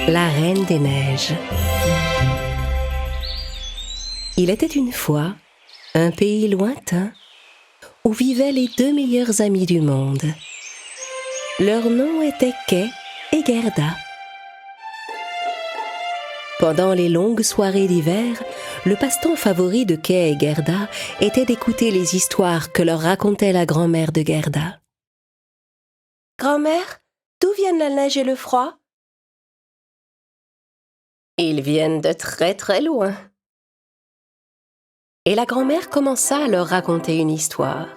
La Reine des Neiges. Il était une fois un pays lointain où vivaient les deux meilleurs amis du monde. Leurs noms étaient Kay et Gerda. Pendant les longues soirées d'hiver, le passe-temps favori de Kay et Gerda était d'écouter les histoires que leur racontait la grand-mère de Gerda. « Grand-mère, d'où viennent la neige et le froid ?»« Ils viennent de très très loin. » Et la grand-mère commença à leur raconter une histoire.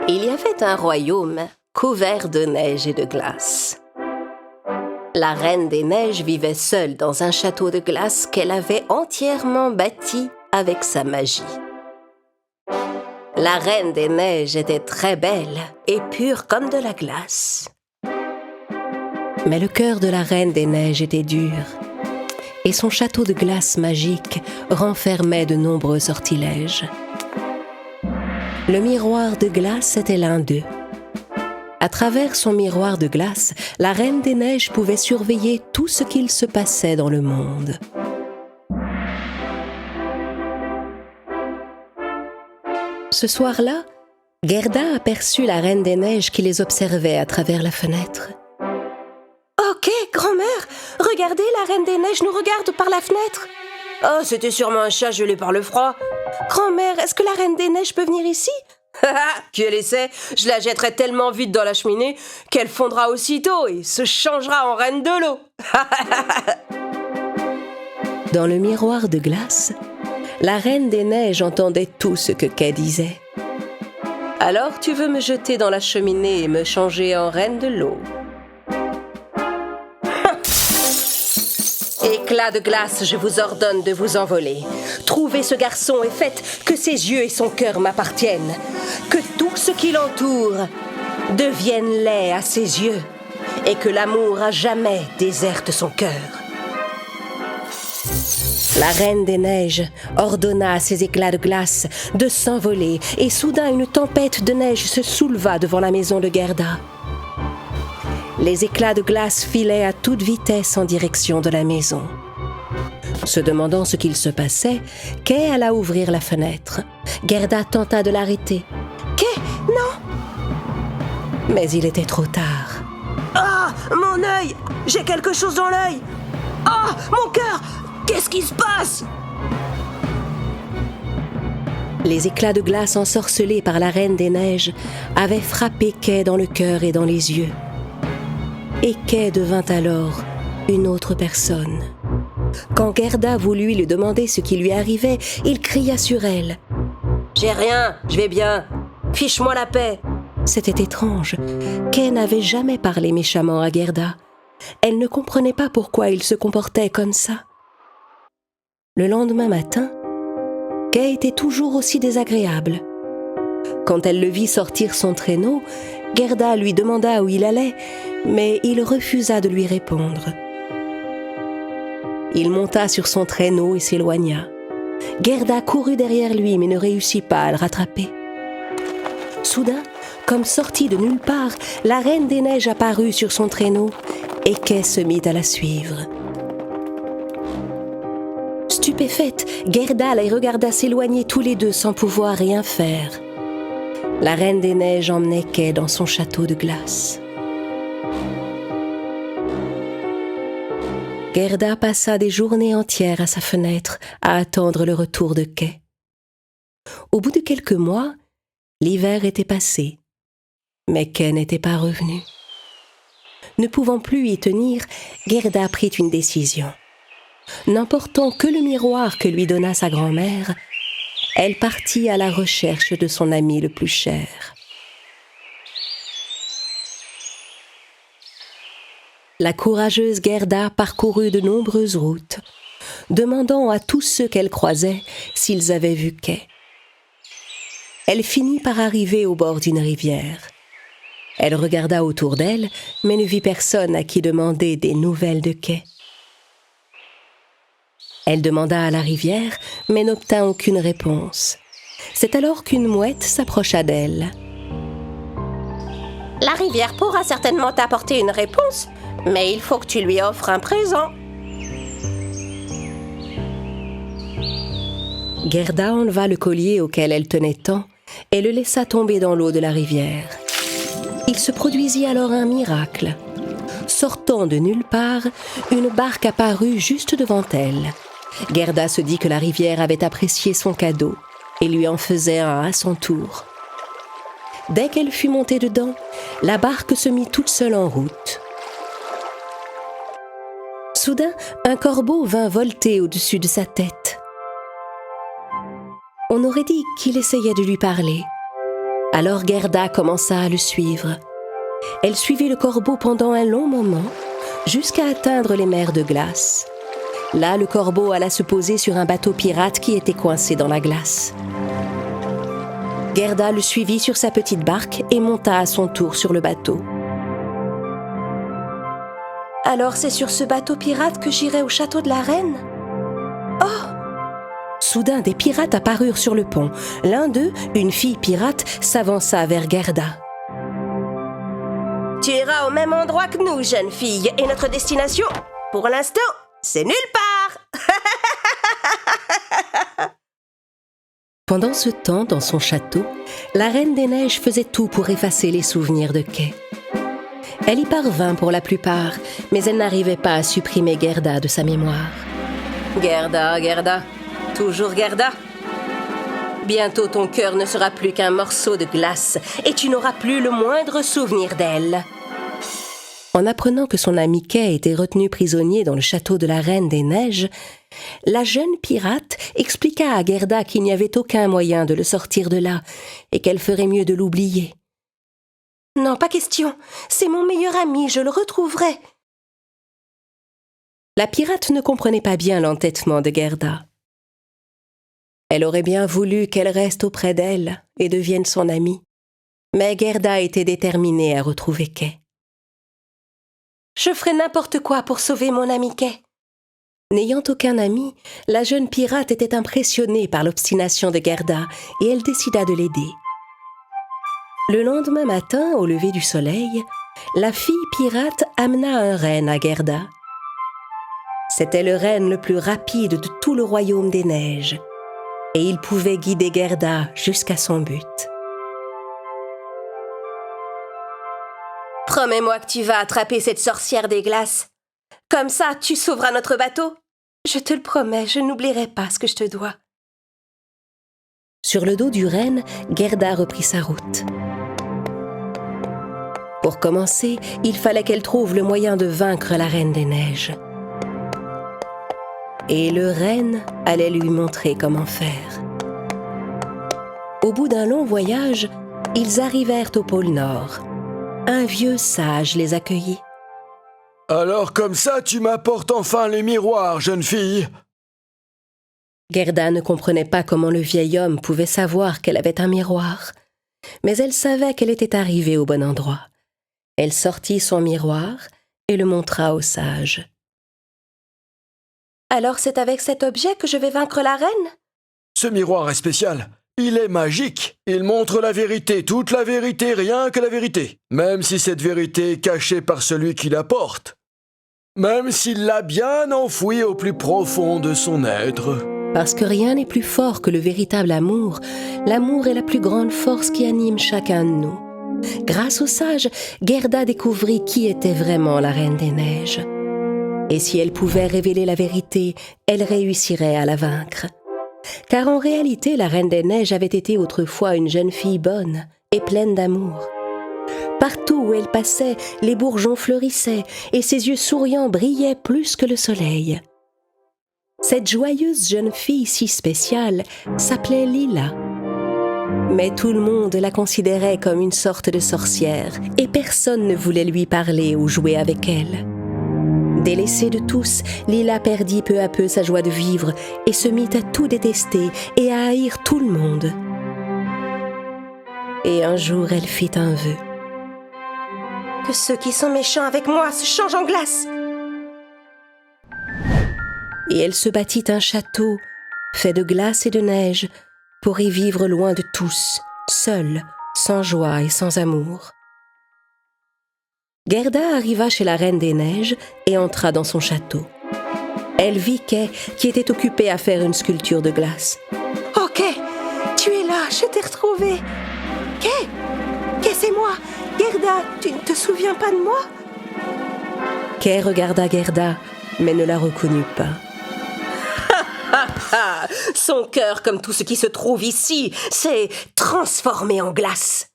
Il y avait un royaume couvert de neige et de glace. La Reine des Neiges vivait seule dans un château de glace qu'elle avait entièrement bâti avec sa magie. La Reine des Neiges était très belle et pure comme de la glace. Mais le cœur de la Reine des Neiges était dur, et son château de glace magique renfermait de nombreux sortilèges. Le miroir de glace était l'un d'eux. À travers son miroir de glace, la Reine des Neiges pouvait surveiller tout ce qu'il se passait dans le monde. Ce soir-là, Gerda aperçut la Reine des Neiges qui les observait à travers la fenêtre. « Ok, grand-mère, regardez, la Reine des Neiges nous regarde par la fenêtre. »« Oh, c'était sûrement un chat gelé par le froid. »« Grand-mère, est-ce que la Reine des Neiges peut venir ici ?»« Qu'elle essaie, je la jetterai tellement vite dans la cheminée qu'elle fondra aussitôt et se changera en reine de l'eau. » Dans le miroir de glace, la Reine des Neiges entendait tout ce que Kay disait. « Alors tu veux me jeter dans la cheminée et me changer en reine de l'eau ?» Éclat de glace, je vous ordonne de vous envoler. Trouvez ce garçon et faites que ses yeux et son cœur m'appartiennent. Que tout ce qui l'entoure devienne laid à ses yeux et que l'amour à jamais déserte son cœur. La Reine des Neiges ordonna à ces éclats de glace de s'envoler et soudain une tempête de neige se souleva devant la maison de Gerda. Les éclats de glace filaient à toute vitesse en direction de la maison. Se demandant ce qu'il se passait, Kay alla ouvrir la fenêtre. Gerda tenta de l'arrêter. « Kay, non !» Mais il était trop tard. « Ah, mon œil! J'ai quelque chose dans l'œil! Ah, mon cœur! Qu'est-ce qui se passe ?» Les éclats de glace ensorcelés par la Reine des Neiges avaient frappé Kay dans le cœur et dans les yeux. Et Kay devint alors une autre personne. Quand Gerda voulut lui demander ce qui lui arrivait, il cria sur elle. « J'ai rien, je vais bien. Fiche-moi la paix. » C'était étrange. Kay n'avait jamais parlé méchamment à Gerda. Elle ne comprenait pas pourquoi il se comportait comme ça. Le lendemain matin, Kay était toujours aussi désagréable. Quand elle le vit sortir son traîneau, Gerda lui demanda où il allait, mais il refusa de lui répondre. Il monta sur son traîneau et s'éloigna. Gerda courut derrière lui, mais ne réussit pas à le rattraper. Soudain, comme sortie de nulle part, la Reine des Neiges apparut sur son traîneau et Kay se mit à la suivre. Stupéfaite, Gerda les regarda s'éloigner tous les deux sans pouvoir rien faire. La Reine des Neiges emmenait Kay dans son château de glace. Gerda passa des journées entières à sa fenêtre à attendre le retour de Kay. Au bout de quelques mois, l'hiver était passé, mais Kay n'était pas revenu. Ne pouvant plus y tenir, Gerda prit une décision. N'emportant que le miroir que lui donna sa grand-mère, elle partit à la recherche de son ami le plus cher. La courageuse Gerda parcourut de nombreuses routes, demandant à tous ceux qu'elle croisait s'ils avaient vu Kay. Elle finit par arriver au bord d'une rivière. Elle regarda autour d'elle, mais ne vit personne à qui demander des nouvelles de Kay. Elle demanda à la rivière, mais n'obtint aucune réponse. C'est alors qu'une mouette s'approcha d'elle. « La rivière pourra certainement t'apporter une réponse, Mais il faut que tu lui offres un présent. Gerda enleva le collier auquel elle tenait tant et le laissa tomber dans l'eau de la rivière. Il se produisit alors un miracle. Sortant de nulle part, une barque apparut juste devant elle. Gerda se dit que la rivière avait apprécié son cadeau et lui en faisait un à son tour. Dès qu'elle fut montée dedans, la barque se mit toute seule en route. Soudain, un corbeau vint volter au-dessus de sa tête. On aurait dit qu'il essayait de lui parler. Alors Gerda commença à le suivre. Elle suivit le corbeau pendant un long moment, jusqu'à atteindre les mers de glace. Là, le corbeau alla se poser sur un bateau pirate qui était coincé dans la glace. Gerda le suivit sur sa petite barque et monta à son tour sur le bateau. « Alors c'est sur ce bateau pirate que j'irai au château de la reine ? » Oh ! Soudain, des pirates apparurent sur le pont. L'un d'eux, une fille pirate, s'avança vers Gerda. « Tu iras au même endroit que nous, jeune fille, et notre destination, pour l'instant, c'est nulle part !» Pendant ce temps, dans son château, la Reine des Neiges faisait tout pour effacer les souvenirs de Kay. Elle y parvint pour la plupart, mais elle n'arrivait pas à supprimer Gerda de sa mémoire. Gerda, Gerda, toujours Gerda. Bientôt ton cœur ne sera plus qu'un morceau de glace et tu n'auras plus le moindre souvenir d'elle. En apprenant que son ami Kay était retenu prisonnier dans le château de la Reine des Neiges, la jeune pirate expliqua à Gerda qu'il n'y avait aucun moyen de le sortir de là et qu'elle ferait mieux de l'oublier. « Non, pas question. C'est mon meilleur ami, je le retrouverai. » La pirate ne comprenait pas bien l'entêtement de Gerda. Elle aurait bien voulu qu'elle reste auprès d'elle et devienne son amie, mais Gerda était déterminée à retrouver Kay. « Je ferai n'importe quoi pour sauver mon ami Kay. » N'ayant aucun ami, la jeune pirate était impressionnée par l'obstination de Gerda et elle décida de l'aider. Le lendemain matin, au lever du soleil, la fille pirate amena un renne à Gerda. C'était le renne le plus rapide de tout le royaume des neiges, et il pouvait guider Gerda jusqu'à son but. « Promets-moi que tu vas attraper cette sorcière des glaces. Comme ça, tu sauveras notre bateau. Je te le promets, je n'oublierai pas ce que je te dois. » Sur le dos du renne, Gerda reprit sa route. Pour commencer, il fallait qu'elle trouve le moyen de vaincre la Reine des Neiges. Et le renne allait lui montrer comment faire. Au bout d'un long voyage, ils arrivèrent au pôle Nord. Un vieux sage les accueillit. « Alors comme ça, tu m'apportes enfin les miroirs, jeune fille !» Gerda ne comprenait pas comment le vieil homme pouvait savoir qu'elle avait un miroir, mais elle savait qu'elle était arrivée au bon endroit. Elle sortit son miroir et le montra au sage. « Alors c'est avec cet objet que je vais vaincre la reine ?» Ce miroir est spécial. Il est magique. Il montre la vérité, toute la vérité, rien que la vérité. Même si cette vérité est cachée par celui qui la porte. Même s'il l'a bien enfouie au plus profond de son être. Parce que rien n'est plus fort que le véritable amour. L'amour est la plus grande force qui anime chacun de nous. Grâce au sage, Gerda découvrit qui était vraiment la Reine des Neiges. Et si elle pouvait révéler la vérité, elle réussirait à la vaincre. Car en réalité, la Reine des Neiges avait été autrefois une jeune fille bonne et pleine d'amour. Partout où elle passait, les bourgeons fleurissaient et ses yeux souriants brillaient plus que le soleil. Cette joyeuse jeune fille si spéciale s'appelait Lila. Mais tout le monde la considérait comme une sorte de sorcière et personne ne voulait lui parler ou jouer avec elle. Délaissée de tous, Lila perdit peu à peu sa joie de vivre et se mit à tout détester et à haïr tout le monde. Et un jour, elle fit un vœu. « Que ceux qui sont méchants avec moi se changent en glace !» Et elle se bâtit un château fait de glace et de neige pour y vivre loin de tous, seule, sans joie et sans amour. Gerda arriva chez la Reine des Neiges et entra dans son château. Elle vit Kay qui était occupée à faire une sculpture de glace. « Oh Kay, tu es là, je t'ai retrouvée. Kay, Kay, c'est moi. Gerda, tu ne te souviens pas de moi ?» Kay regarda Gerda, mais ne la reconnut pas. Son cœur, comme tout ce qui se trouve ici, s'est transformé en glace.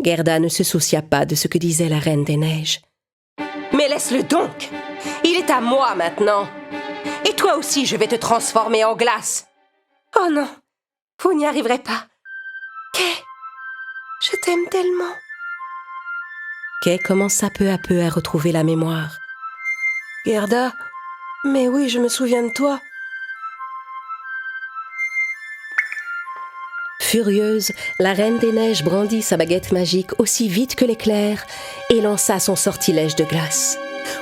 Gerda ne se soucia pas de ce que disait la Reine des Neiges. « Mais laisse-le donc. Il est à moi maintenant. Et toi aussi, je vais te transformer en glace. » « Oh non, vous n'y arriverez pas. Kay, je t'aime tellement. » Kay commença peu à peu à retrouver la mémoire. « Gerda, mais oui, je me souviens de toi. » Furieuse, la Reine des Neiges brandit sa baguette magique aussi vite que l'éclair et lança son sortilège de glace.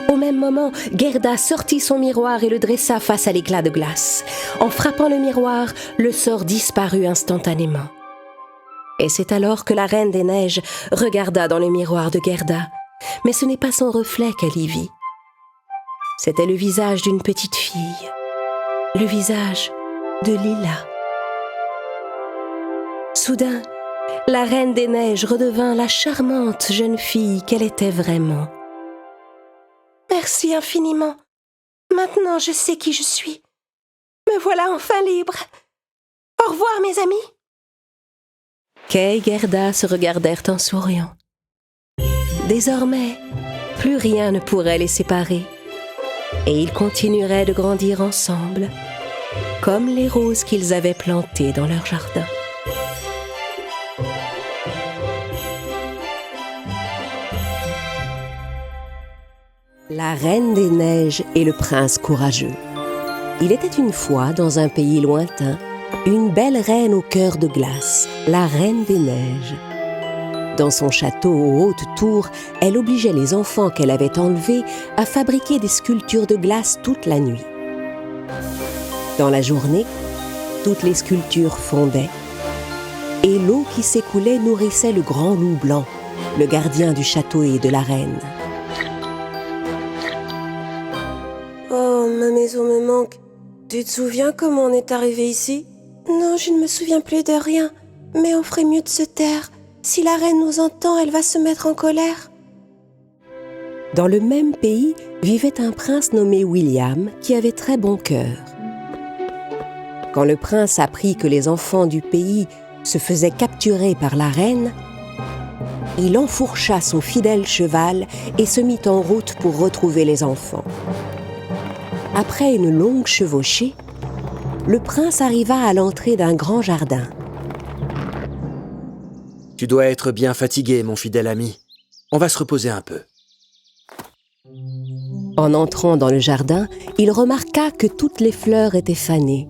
Au même moment, Gerda sortit son miroir et le dressa face à l'éclat de glace. En frappant le miroir, le sort disparut instantanément. Et c'est alors que la Reine des Neiges regarda dans le miroir de Gerda. Mais ce n'est pas son reflet qu'elle y vit. C'était le visage d'une petite fille. Le visage de Lila. Soudain, la Reine des Neiges redevint la charmante jeune fille qu'elle était vraiment. « Merci infiniment. Maintenant, je sais qui je suis. Me voilà enfin libre. Au revoir, mes amis. » Kay et Gerda se regardèrent en souriant. Désormais, plus rien ne pourrait les séparer. Et ils continueraient de grandir ensemble, comme les roses qu'ils avaient plantées dans leur jardin. La Reine des Neiges et le Prince courageux. Il était une fois, dans un pays lointain, une belle reine au cœur de glace, la Reine des Neiges. Dans son château aux hautes tours, elle obligeait les enfants qu'elle avait enlevés à fabriquer des sculptures de glace toute la nuit. Dans la journée, toutes les sculptures fondaient et l'eau qui s'écoulait nourrissait le grand loup blanc, le gardien du château et de la reine. Oh, ma maison me manque. Tu te souviens comment on est arrivé ici ? Non, je ne me souviens plus de rien. Mais on ferait mieux de se taire. Si la reine nous entend, elle va se mettre en colère. Dans le même pays vivait un prince nommé William qui avait très bon cœur. Quand le prince apprit que les enfants du pays se faisaient capturer par la reine, il enfourcha son fidèle cheval et se mit en route pour retrouver les enfants. Après une longue chevauchée, le prince arriva à l'entrée d'un grand jardin. « Tu dois être bien fatigué, mon fidèle ami. On va se reposer un peu. » En entrant dans le jardin, il remarqua que toutes les fleurs étaient fanées.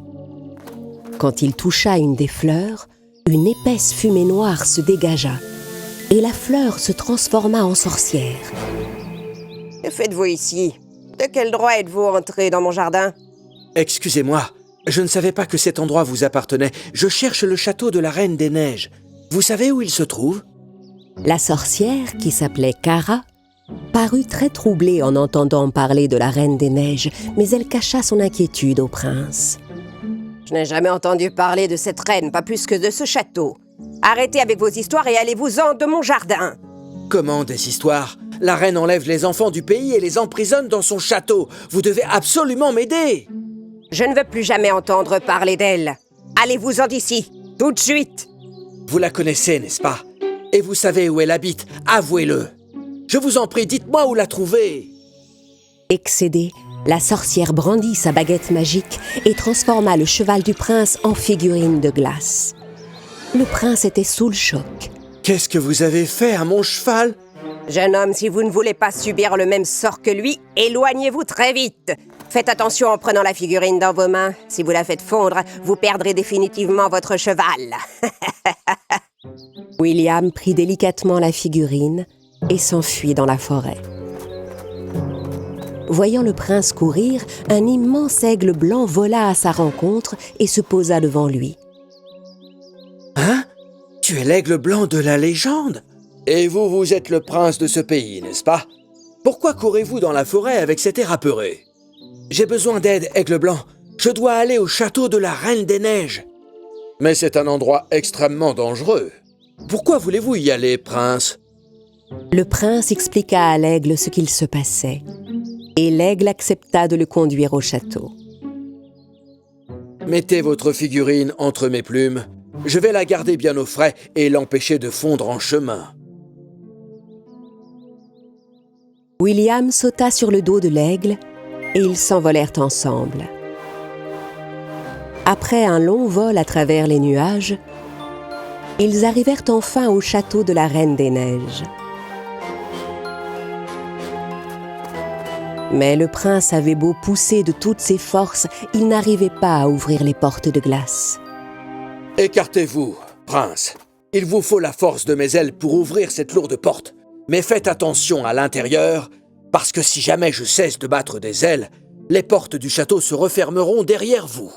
Quand il toucha une des fleurs, une épaisse fumée noire se dégagea et la fleur se transforma en sorcière. « Que faites-vous ici ? De quel droit êtes-vous entré dans mon jardin ?»« Excusez-moi, je ne savais pas que cet endroit vous appartenait. Je cherche le château de la Reine des Neiges. Vous savez où il se trouve ?» La sorcière, qui s'appelait Cara, parut très troublée en entendant parler de la Reine des Neiges, mais elle cacha son inquiétude au prince. « Je n'ai jamais entendu parler de cette reine, pas plus que de ce château. Arrêtez avec vos histoires et allez-vous-en de mon jardin. » « Comment des histoires ? La reine enlève les enfants du pays et les emprisonne dans son château. Vous devez absolument m'aider. » « Je ne veux plus jamais entendre parler d'elle. Allez-vous-en d'ici, tout de suite. » Vous la connaissez, n'est-ce pas ? Et vous savez où elle habite, avouez-le. Je vous en prie, dites-moi où la trouver. Excédée, la sorcière brandit sa baguette magique et transforma le cheval du prince en figurine de glace. Le prince était sous le choc. Qu'est-ce que vous avez fait à mon cheval ? Jeune homme, si vous ne voulez pas subir le même sort que lui, éloignez-vous très vite. Faites attention en prenant la figurine dans vos mains. Si vous la faites fondre, vous perdrez définitivement votre cheval. William prit délicatement la figurine et s'enfuit dans la forêt. Voyant le prince courir, un immense aigle blanc vola à sa rencontre et se posa devant lui. Hein ? Tu es l'aigle blanc de la légende ? Et vous, vous êtes le prince de ce pays, n'est-ce pas? Pourquoi courez-vous dans la forêt avec cet air apeuré? J'ai besoin d'aide, Aigle Blanc. Je dois aller au château de la Reine des Neiges. Mais c'est un endroit extrêmement dangereux. Pourquoi voulez-vous y aller, prince? Le prince expliqua à l'aigle ce qu'il se passait, et l'aigle accepta de le conduire au château. Mettez votre figurine entre mes plumes. Je vais la garder bien au frais et l'empêcher de fondre en chemin. William sauta sur le dos de l'aigle et ils s'envolèrent ensemble. Après un long vol à travers les nuages, ils arrivèrent enfin au château de la Reine des Neiges. Mais le prince avait beau pousser de toutes ses forces, il n'arrivait pas à ouvrir les portes de glace. Écartez-vous, prince. Il vous faut la force de mes ailes pour ouvrir cette lourde porte. Mais faites attention à l'intérieur, parce que si jamais je cesse de battre des ailes, les portes du château se refermeront derrière vous.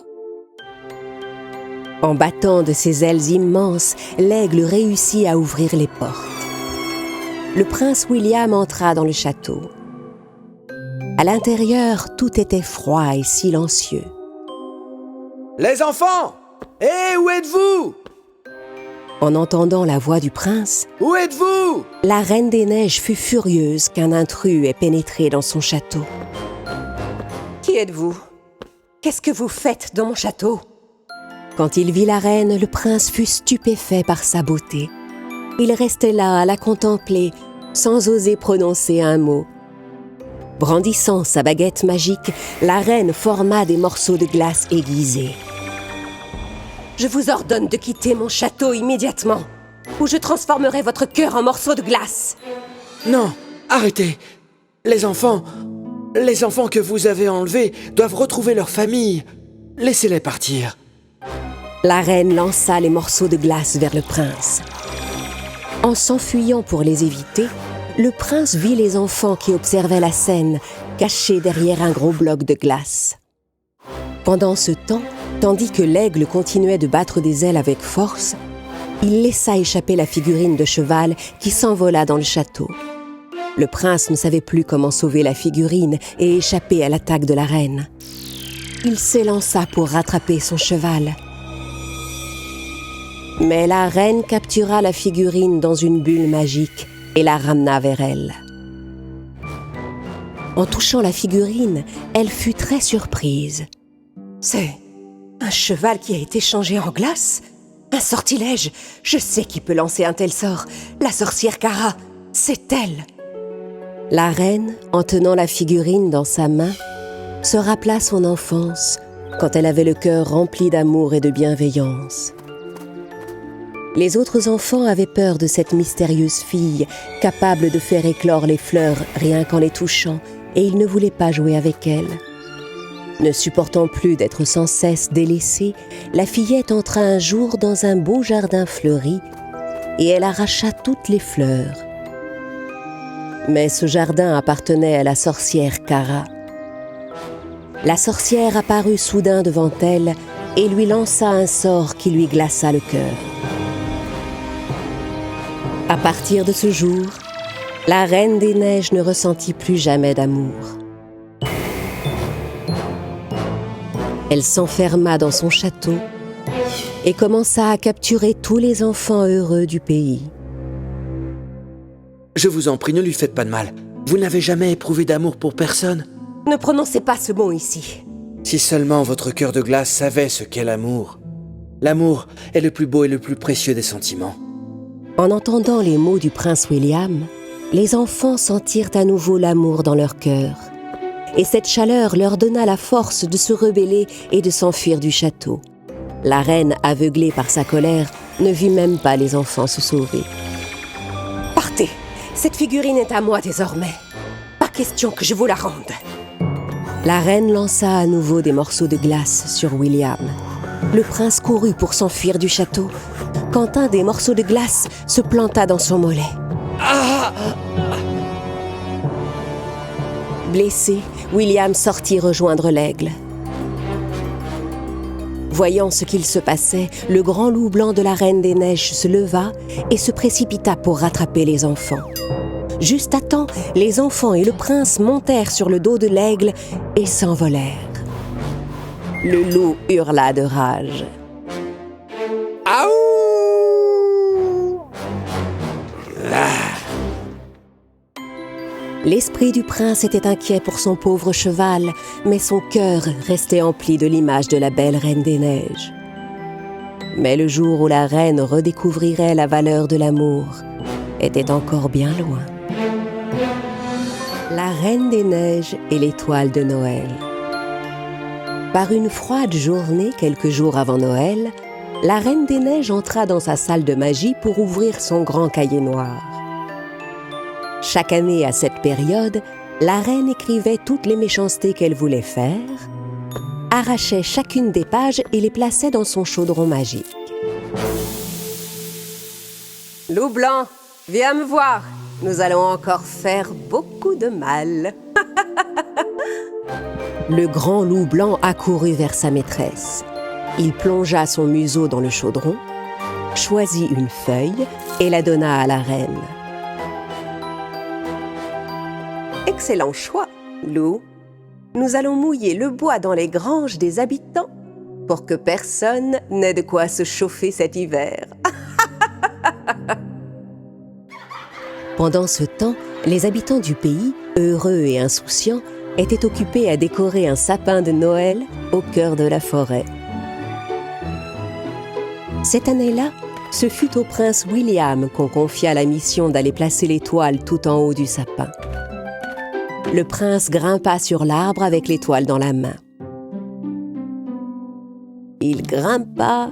En battant de ses ailes immenses, l'aigle réussit à ouvrir les portes. Le prince William entra dans le château. À l'intérieur, tout était froid et silencieux. Les enfants! Hé, où êtes-vous? En entendant la voix du prince, Où êtes-vous? la Reine des Neiges fut furieuse qu'un intrus ait pénétré dans son château. Qui êtes-vous? Qu'est-ce que vous faites dans mon château? Quand il vit la reine, le prince fut stupéfait par sa beauté. Il restait là à la contempler, sans oser prononcer un mot. Brandissant sa baguette magique, la reine forma des morceaux de glace aiguisés. Je vous ordonne de quitter mon château immédiatement, ou je transformerai votre cœur en morceaux de glace. Non, arrêtez. Les enfants que vous avez enlevés doivent retrouver leur famille. Laissez-les partir. La reine lança les morceaux de glace vers le prince. En s'enfuyant pour les éviter, le prince vit les enfants qui observaient la scène, cachés derrière un gros bloc de glace. Pendant ce temps, tandis que l'aigle continuait de battre des ailes avec force, il laissa échapper la figurine de cheval qui s'envola dans le château. Le prince ne savait plus comment sauver la figurine et échapper à l'attaque de la reine. Il s'élança pour rattraper son cheval. Mais la reine captura la figurine dans une bulle magique et la ramena vers elle. En touchant la figurine, elle fut très surprise. C'est un cheval qui a été changé en glace? Un sortilège? Je sais qui peut lancer un tel sort. La sorcière Cara, c'est elle. La reine, en tenant la figurine dans sa main, se rappela son enfance, quand elle avait le cœur rempli d'amour et de bienveillance. Les autres enfants avaient peur de cette mystérieuse fille, capable de faire éclore les fleurs rien qu'en les touchant, et ils ne voulaient pas jouer avec elle. Ne supportant plus d'être sans cesse délaissée, la fillette entra un jour dans un beau jardin fleuri, et elle arracha toutes les fleurs. Mais ce jardin appartenait à la sorcière Cara. La sorcière apparut soudain devant elle et lui lança un sort qui lui glaça le cœur. À partir de ce jour, la Reine des Neiges ne ressentit plus jamais d'amour. Elle s'enferma dans son château et commença à capturer tous les enfants heureux du pays. Je vous en prie, ne lui faites pas de mal. Vous n'avez jamais éprouvé d'amour pour personne? Ne prononcez pas ce mot ici. Si seulement votre cœur de glace savait ce qu'est l'amour. L'amour est le plus beau et le plus précieux des sentiments. En entendant les mots du prince William, les enfants sentirent à nouveau l'amour dans leur cœur. Et cette chaleur leur donna la force de se rebeller et de s'enfuir du château. La reine, aveuglée par sa colère, ne vit même pas les enfants se sauver. Partez, cette figurine est à moi désormais. Pas question que je vous la rende. La reine lança à nouveau des morceaux de glace sur William. Le prince courut pour s'enfuir du château, quand un des morceaux de glace se planta dans son mollet. Ah! Blessé, William sortit rejoindre l'aigle. Voyant ce qu'il se passait, le grand loup blanc de la Reine des Neiges se leva et se précipita pour rattraper les enfants. Juste à temps, les enfants et le prince montèrent sur le dos de l'aigle et s'envolèrent. Le loup hurla de rage. Aouh! L'esprit du prince était inquiet pour son pauvre cheval, mais son cœur restait empli de l'image de la belle Reine des Neiges. Mais le jour où la reine redécouvrirait la valeur de l'amour était encore bien loin. La Reine des Neiges et l'étoile de Noël. Par une froide journée, quelques jours avant Noël, la Reine des Neiges entra dans sa salle de magie pour ouvrir son grand cahier noir. Chaque année à cette période, la reine écrivait toutes les méchancetés qu'elle voulait faire, arrachait chacune des pages et les plaçait dans son chaudron magique. « Loup blanc, viens me voir. Nous allons encore faire beaucoup de mal. » Le grand loup blanc accourut vers sa maîtresse. Il plongea son museau dans le chaudron, choisit une feuille et la donna à la reine. « Excellent choix, loup. Nous allons mouiller le bois dans les granges des habitants pour que personne n'ait de quoi se chauffer cet hiver. » Pendant ce temps, les habitants du pays, heureux et insouciants, étaient occupés à décorer un sapin de Noël au cœur de la forêt. Cette année-là, ce fut au prince William qu'on confia la mission d'aller placer l'étoile tout en haut du sapin. Le prince grimpa sur l'arbre avec l'étoile dans la main. Il grimpa,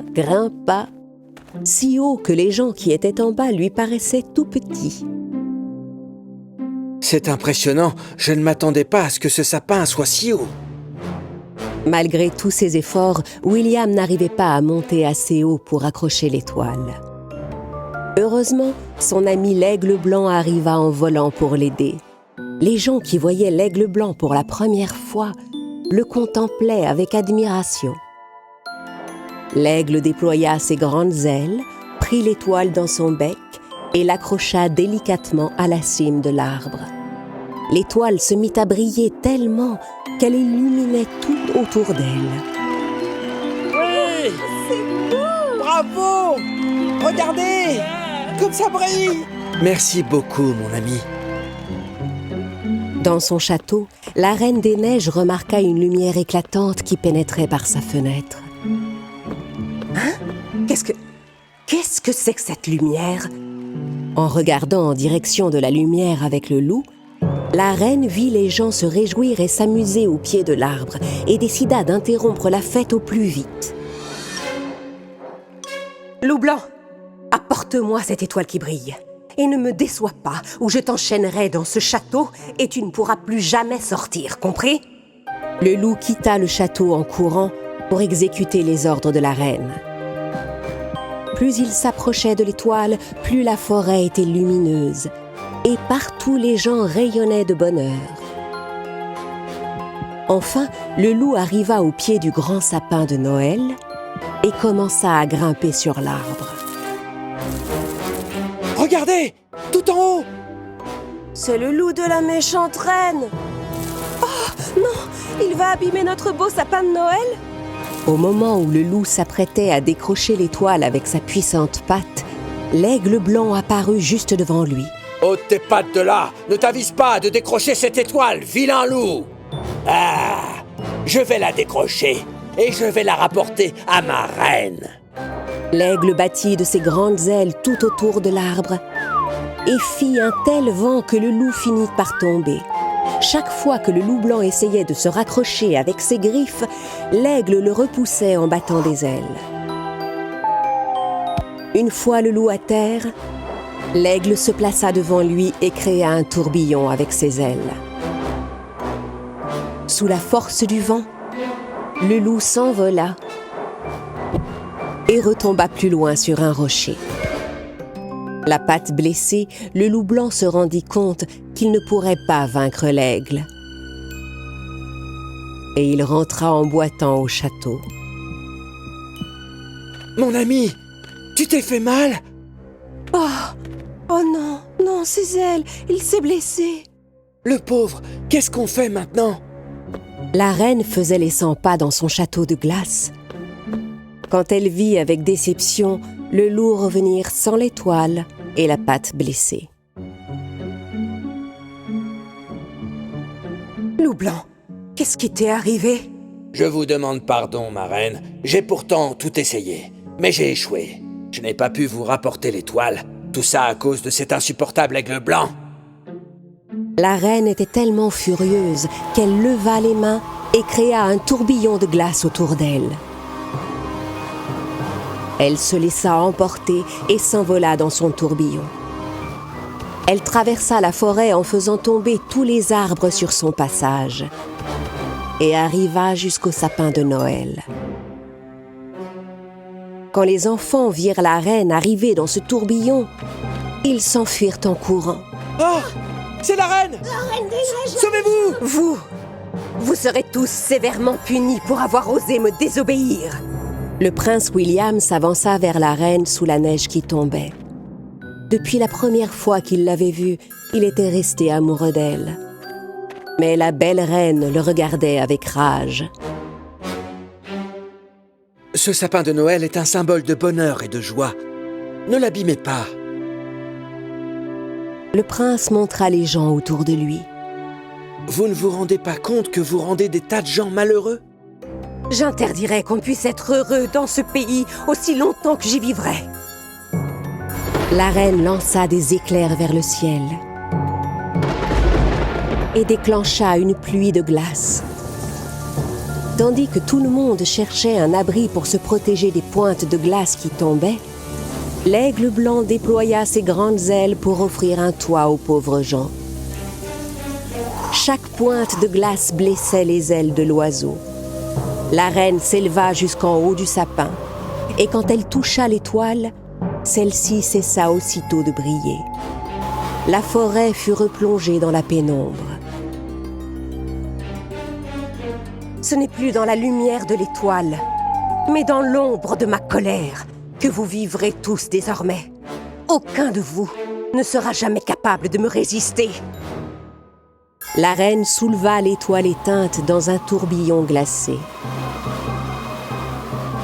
si haut que les gens qui étaient en bas lui paraissaient tout petits. C'est impressionnant, je ne m'attendais pas à ce que ce sapin soit si haut. Malgré tous ses efforts, William n'arrivait pas à monter assez haut pour accrocher l'étoile. Heureusement, son ami l'aigle blanc arriva en volant pour l'aider. Les gens qui voyaient l'aigle blanc pour la première fois le contemplaient avec admiration. L'aigle déploya ses grandes ailes, prit l'étoile dans son bec et l'accrocha délicatement à la cime de l'arbre. L'étoile se mit à briller tellement qu'elle illuminait tout autour d'elle. Oui! C'est beau! Bravo! Regardez! Comme ça brille! Merci beaucoup, mon ami. Dans son château, la Reine des Neiges remarqua une lumière éclatante qui pénétrait par sa fenêtre. Hein? Qu'est-ce que c'est que cette lumière? En regardant en direction de la lumière avec le loup, la reine vit les gens se réjouir et s'amuser au pied de l'arbre et décida d'interrompre la fête au plus vite. « Loup blanc, apporte-moi cette étoile qui brille. Et ne me déçois pas, ou je t'enchaînerai dans ce château et tu ne pourras plus jamais sortir, compris ?» Le loup quitta le château en courant pour exécuter les ordres de la reine. Plus il s'approchait de l'étoile, plus la forêt était lumineuse, et partout les gens rayonnaient de bonheur. Enfin, le loup arriva au pied du grand sapin de Noël et commença à grimper sur l'arbre. Regardez! Tout en haut! C'est le loup de la méchante reine! Oh non! Il va abîmer notre beau sapin de Noël! Au moment où le loup s'apprêtait à décrocher l'étoile avec sa puissante patte, l'aigle blanc apparut juste devant lui. Ôte tes pattes de là! Ne t'avise pas de décrocher cette étoile, vilain loup! Ah! Je vais la décrocher et je vais la rapporter à ma reine! L'aigle battit de ses grandes ailes tout autour de l'arbre et fit un tel vent que le loup finit par tomber. Chaque fois que le loup blanc essayait de se raccrocher avec ses griffes, l'aigle le repoussait en battant des ailes. Une fois le loup à terre, l'aigle se plaça devant lui et créa un tourbillon avec ses ailes. Sous la force du vent, le loup s'envola et retomba plus loin sur un rocher. La patte blessée, le loup blanc se rendit compte qu'il ne pourrait pas vaincre l'aigle. Et il rentra en boitant au château. Mon ami, tu t'es fait mal? Oh non, non, c'est elle, il s'est blessé. Le pauvre, qu'est-ce qu'on fait maintenant? La reine faisait les 100 pas dans son château de glace, quand elle vit avec déception le loup revenir sans l'étoile et la patte blessée. Loup blanc, qu'est-ce qui t'est arrivé? Je vous demande pardon, ma reine. J'ai pourtant tout essayé, mais j'ai échoué. Je n'ai pas pu vous rapporter l'étoile. Tout ça à cause de cet insupportable aigle blanc. La reine était tellement furieuse qu'elle leva les mains et créa un tourbillon de glace autour d'elle. Elle se laissa emporter et s'envola dans son tourbillon. Elle traversa la forêt en faisant tomber tous les arbres sur son passage et arriva jusqu'au sapin de Noël. Quand les enfants virent la reine arriver dans ce tourbillon, ils s'enfuirent en courant. Oh! C'est la reine! La reine des neiges! Sauvez-vous! Vous serez tous sévèrement punis pour avoir osé me désobéir. Le prince William s'avança vers la reine sous la neige qui tombait. Depuis la première fois qu'il l'avait vue, il était resté amoureux d'elle. Mais la belle reine le regardait avec rage. Ce sapin de Noël est un symbole de bonheur et de joie. Ne l'abîmez pas. Le prince montra les gens autour de lui. Vous ne vous rendez pas compte que vous rendez des tas de gens malheureux? J'interdirai qu'on puisse être heureux dans ce pays aussi longtemps que j'y vivrai. La reine lança des éclairs vers le ciel et déclencha une pluie de glace. Tandis que tout le monde cherchait un abri pour se protéger des pointes de glace qui tombaient, l'aigle blanc déploya ses grandes ailes pour offrir un toit aux pauvres gens. Chaque pointe de glace blessait les ailes de l'oiseau. La reine s'éleva jusqu'en haut du sapin, et quand elle toucha l'étoile, celle-ci cessa aussitôt de briller. La forêt fut replongée dans la pénombre. Ce n'est plus dans la lumière de l'étoile, mais dans l'ombre de ma colère que vous vivrez tous désormais. Aucun de vous ne sera jamais capable de me résister. La reine souleva l'étoile éteinte dans un tourbillon glacé.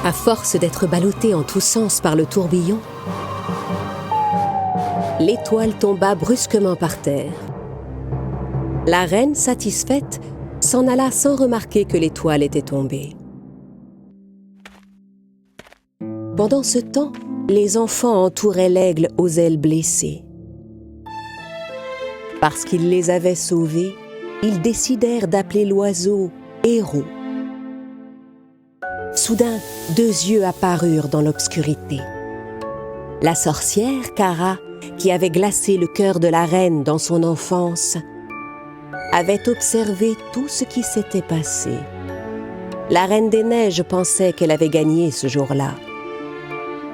À force d'être ballottée en tous sens par le tourbillon, l'étoile tomba brusquement par terre. La reine, satisfaite, s'en alla sans remarquer que l'étoile était tombée. Pendant ce temps, les enfants entouraient l'aigle aux ailes blessées. Parce qu'il les avait sauvés, ils décidèrent d'appeler l'oiseau Héros. Soudain, 2 yeux apparurent dans l'obscurité. La sorcière, Cara, qui avait glacé le cœur de la reine dans son enfance, avait observé tout ce qui s'était passé. La Reine des Neiges pensait qu'elle avait gagné ce jour-là.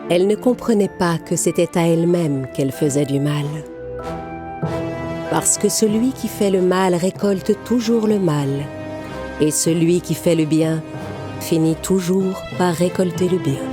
Elle ne comprenait pas que c'était à elle-même qu'elle faisait du mal. Parce que celui qui fait le mal récolte toujours le mal, et celui qui fait le bien finit toujours par récolter le bien.